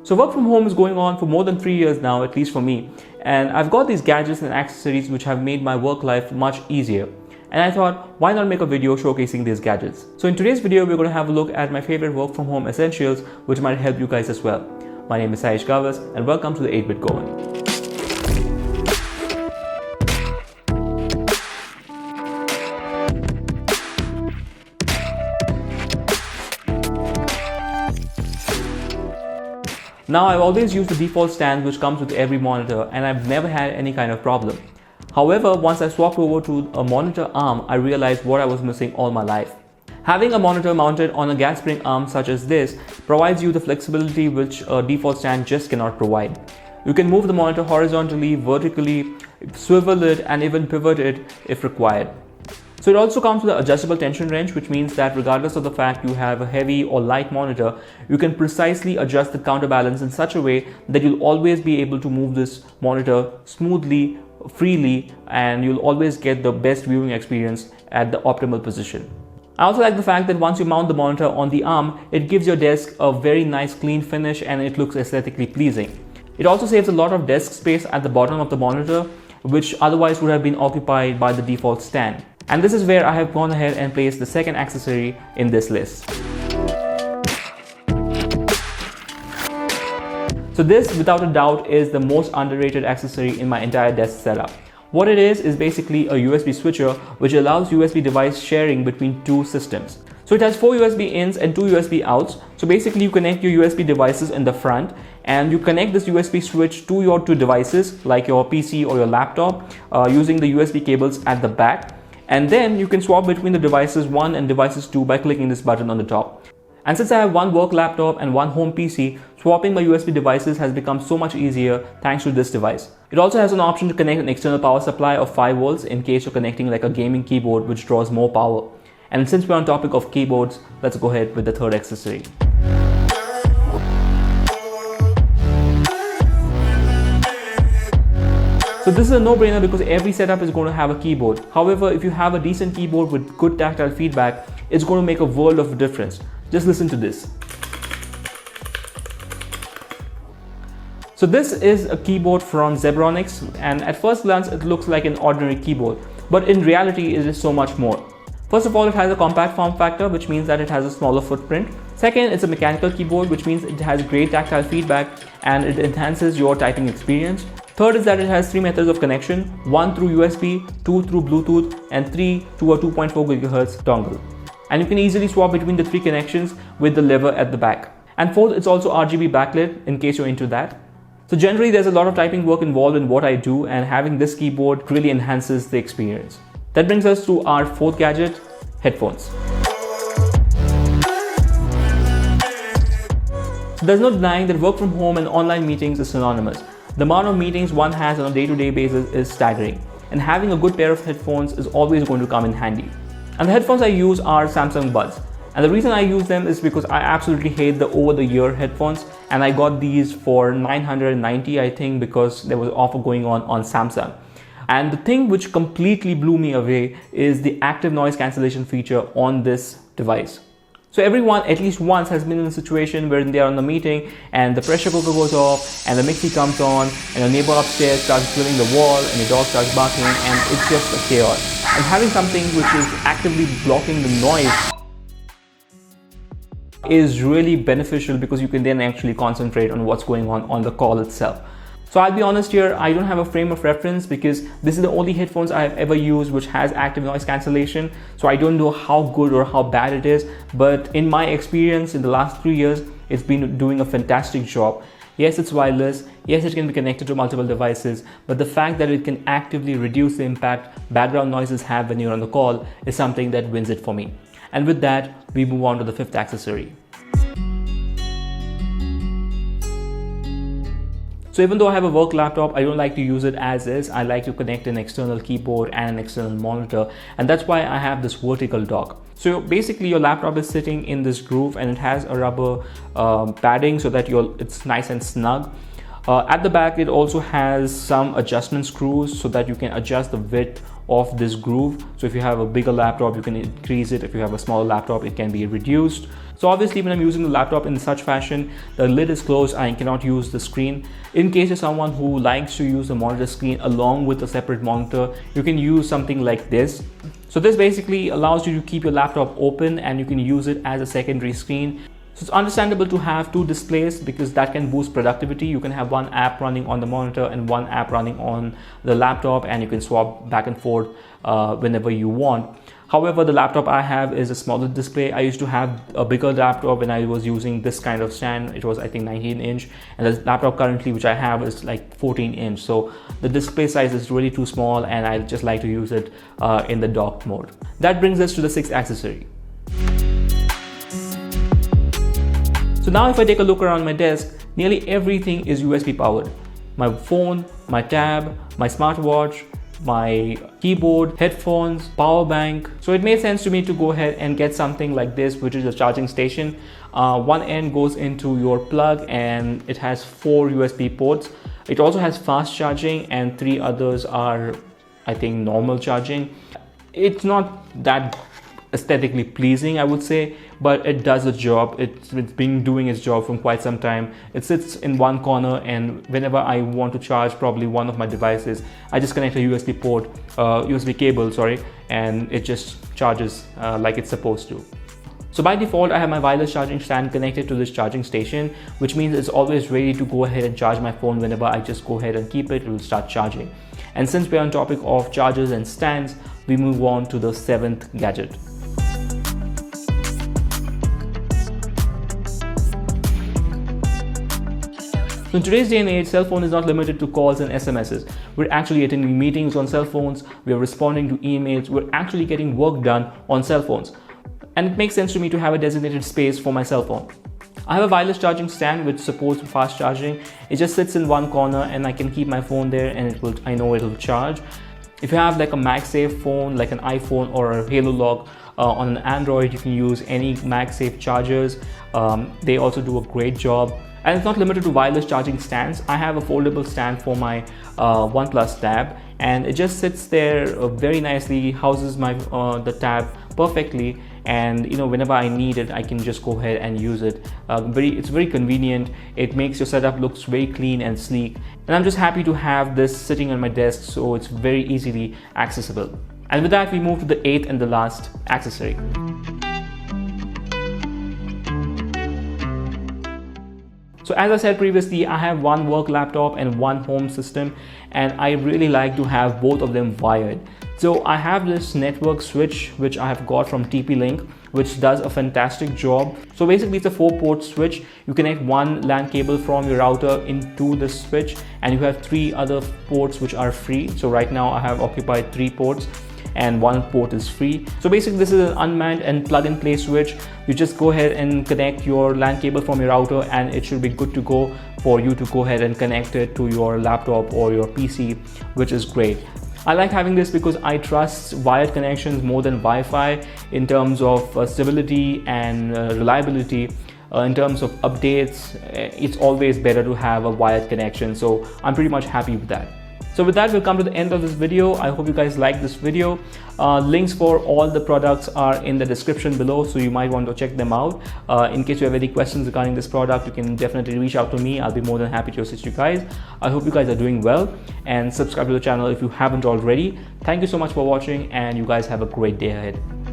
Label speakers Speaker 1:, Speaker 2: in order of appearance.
Speaker 1: So work from home is going on for more than 3 years now, at least for me. And I've got these gadgets and accessories which have made my work life much easier. And I thought, why not make a video showcasing these gadgets? So in today's video, we're going to have a look at my favorite work from home essentials, which might help you guys as well. My name is Saish Gavas and welcome to the 8-Bit Goldn. Now, I've always used the default stand which comes with every monitor and I've never had any kind of problem. However, once I swapped over to a monitor arm, I realized what I was missing all my life. Having a monitor mounted on a gas spring arm such as this provides you the flexibility which a default stand just cannot provide. You can move the monitor horizontally, vertically, swivel it and even pivot it if required. So it also comes with an adjustable tension wrench, which means that regardless of the fact you have a heavy or light monitor, you can precisely adjust the counterbalance in such a way that you'll always be able to move this monitor smoothly, freely, and you'll always get the best viewing experience at the optimal position. I also like the fact that once you mount the monitor on the arm, it gives your desk a very nice clean finish and it looks aesthetically pleasing. It also saves a lot of desk space at the bottom of the monitor, which otherwise would have been occupied by the default stand. And this is where I have gone ahead and placed the second accessory in this list. So this, without a doubt, is the most underrated accessory in my entire desk setup. What it is basically a USB switcher which allows USB device sharing between two systems. So it has 4 USB ins and 2 USB outs. So basically you connect your USB devices in the front and you connect this USB switch to your two devices like your PC or your laptop using the USB cables at the back. And then you can swap between the devices 1 and devices 2 by clicking this button on the top. And since I have one work laptop and one home PC, swapping my USB devices has become so much easier thanks to this device. It also has an option to connect an external power supply of 5 volts in case you're connecting like a gaming keyboard which draws more power. And since we're on topic of keyboards, let's go ahead with the third accessory. So this is a no-brainer because every setup is going to have a keyboard. However, if you have a decent keyboard with good tactile feedback, it's going to make a world of a difference. Just listen to this. So this is a keyboard from Zebronics, and at first glance it looks like an ordinary keyboard, but in reality it is so much more. First of all, it has a compact form factor, which means that it has a smaller footprint. Second, it's a mechanical keyboard, which means it has great tactile feedback and it enhances your typing experience. Third is that it has 3 methods of connection, 1 through USB, 2 through Bluetooth, and 3 to a 2.4 GHz dongle. And you can easily swap between the 3 connections with the lever at the back. And fourth, it's also RGB backlit in case you're into that. So generally, there's a lot of typing work involved in what I do, and having this keyboard really enhances the experience. That brings us to our fourth gadget, headphones. So there's no denying that work from home and online meetings is synonymous. The amount of meetings one has on a day-to-day basis is staggering, and having a good pair of headphones is always going to come in handy. And the headphones I use are Samsung Buds. And the reason I use them is because I absolutely hate the over-the-ear headphones, and I got these for $990 I think because there was an offer going on Samsung. And the thing which completely blew me away is the active noise cancellation feature on this device. So everyone at least once has been in a situation where they are on a meeting and the pressure cooker goes off and the mixie comes on and your neighbor upstairs starts drilling the wall and your dog starts barking and it's just a chaos. And having something which is actively blocking the noise is really beneficial because you can then actually concentrate on what's going on the call itself. So I'll be honest here, I don't have a frame of reference because this is the only headphones I have ever used which has active noise cancellation. So I don't know how good or how bad it is, but in my experience in the last 3 years, it's been doing a fantastic job. Yes, it's wireless. Yes, it can be connected to multiple devices, but the fact that it can actively reduce the impact background noises have when you're on the call is something that wins it for me. And with that, we move on to the fifth accessory. So even though I have a work laptop, I don't like to use it as is. I like to connect an external keyboard and an external monitor, and that's why I have this vertical dock. So basically your laptop is sitting in this groove and it has a rubber padding so that it's nice and snug. At the back, it also has some adjustment screws so that you can adjust the width of this groove. So if you have a bigger laptop, you can increase it. If you have a smaller laptop, it can be reduced. So obviously when I'm using the laptop in such fashion, the lid is closed, I cannot use the screen. In case you're someone who likes to use the monitor screen along with a separate monitor, you can use something like this. So this basically allows you to keep your laptop open and you can use it as a secondary screen. So it's understandable to have two displays because that can boost productivity. You can have one app running on the monitor and one app running on the laptop, and you can swap back and forth whenever you want. However, the laptop I have is a smaller display. I used to have a bigger laptop when I was using this kind of stand. It was, I think, 19-inch, and the laptop currently which I have is like 14-inch. So the display size is really too small, and I just like to use it in the docked mode. That brings us to the sixth accessory. So now if I take a look around my desk, nearly everything is USB powered. My phone, my tab, my smartwatch, my keyboard, headphones, power bank. So it made sense to me to go ahead and get something like this, which is a charging station. One end goes into your plug and it has 4 USB ports. It also has fast charging and 3 others are, I think, normal charging. It's not that aesthetically pleasing, I would say, but it does the job. It's been doing its job from quite some time. It sits in one corner, and whenever I want to charge probably one of my devices, I just connect a USB cable, and it just charges like it's supposed to. So by default, I have my wireless charging stand connected to this charging station, which means it's always ready to go ahead and charge my phone. Whenever I just go ahead and keep it, it will start charging. And since we're on topic of chargers and stands, we move on to the 7th gadget. So in today's day and age, cell phone is not limited to calls and SMSs. We're actually attending meetings on cell phones, we're responding to emails, we're actually getting work done on cell phones. And it makes sense to me to have a designated space for my cell phone. I have a wireless charging stand which supports fast charging. It just sits in one corner and I can keep my phone there and I know it'll charge. If you have like a MagSafe phone, like an iPhone or a Halo Lock on an Android, you can use any MagSafe chargers. They also do a great job. And it's not limited to wireless charging stands. I have a foldable stand for my OnePlus tab, and it just sits there very nicely, houses my the tab perfectly, and whenever I need it, I can just go ahead and use it. It's very convenient. It makes your setup looks very clean and sleek, and I'm just happy to have this sitting on my desk, so it's very easily accessible. And with that, we move to the 8th and the last accessory. So as I said previously, I have one work laptop and one home system, and I really like to have both of them wired. So I have this network switch which I have got from TP-Link, which does a fantastic job. So basically it's a 4-port switch. You connect one LAN cable from your router into the switch, and you have 3 other ports which are free. So right now I have occupied 3 ports and 1 port is free. So basically this is an unmanned and plug-and-play switch. You just go ahead and connect your LAN cable from your router and it should be good to go for you to go ahead and connect it to your laptop or your PC, which is great. I like having this because I trust wired connections more than Wi-Fi in terms of stability and reliability. In terms of updates, it's always better to have a wired connection, so I'm pretty much happy with that. So with that, we'll come to the end of this video. I hope you guys like this video. Links for all the products are in the description below, so you might want to check them out. In case you have any questions regarding this product, you can definitely reach out to me. I'll be more than happy to assist you guys. I hope you guys are doing well, and subscribe to the channel if you haven't already. Thank you so much for watching, and you guys have a great day ahead.